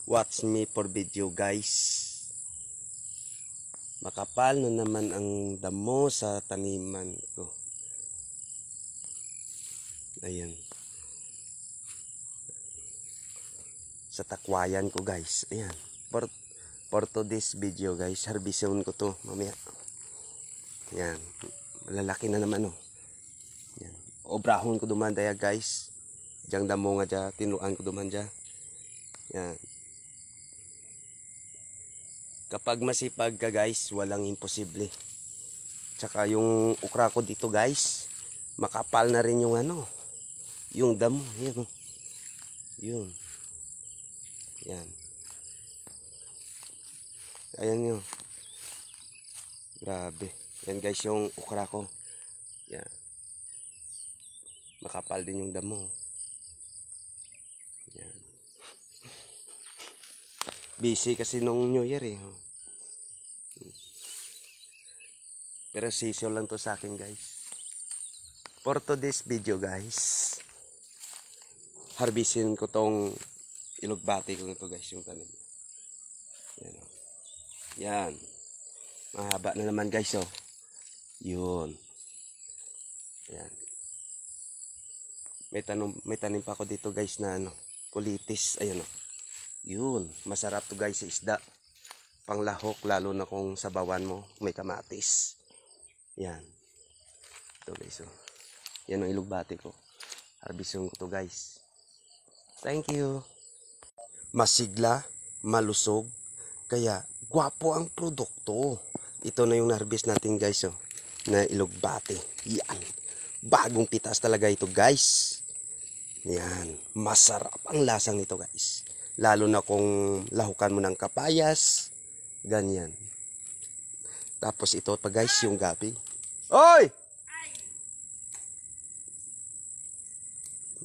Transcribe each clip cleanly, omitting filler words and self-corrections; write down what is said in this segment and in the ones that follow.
Watch me for video guys. Makapal na naman ang damo sa taniman ko. Ayan. Sa takwayan ko guys. Ayan. For today's video guys, harvestin ko to mamaya. Ayan. Malalaki na naman oh. Ayan. Obrahon ko duman daya guys. Diyan damo nga dya, tinuan ko duman dya. Yan. Kapag masipag ka guys, walang imposible. Tsaka yung ukra ko dito guys, makapal na rin yung ano, yung damo. Yan. Yun. Yan. Ayan yun. Grabe. Yan guys yung ukra ko. Yan. Makapal din yung damo. Yan. Busy kasi nung New Year eh. Pero sisiyo lang to sa akin guys. For today's video guys, harvestin ko tong ilugbati ko na to guys, yung tanim. Yan. Yan. Mahaba na naman guys oh. Yun. Yan. May tanim pa ako dito guys na ano, kulitis. Ayun oh. Yun, masarap to guys sa isda. Panglahok, lalo na kung sabawan mo, may kamatis. Yan. Ito guys, oh. Yan ang ilugbati ko. Harvestin ko to guys. Thank you. Masigla, malusog, kaya gwapo ang produkto. Ito na yung na-harvest natin guys, oh. Na ilugbati. Yan. Bagong pitas talaga ito guys. Yan. Masarap ang lasang nito guys. Lalo na kung lahukan mo ng kapayas. Ganyan. Tapos ito pa guys, yung gabi. Oy!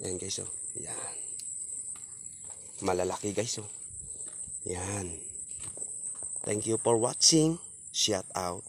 Yan guys, oh. Yan. Malalaki guys, oh. Yan. Thank you for watching. Shout out.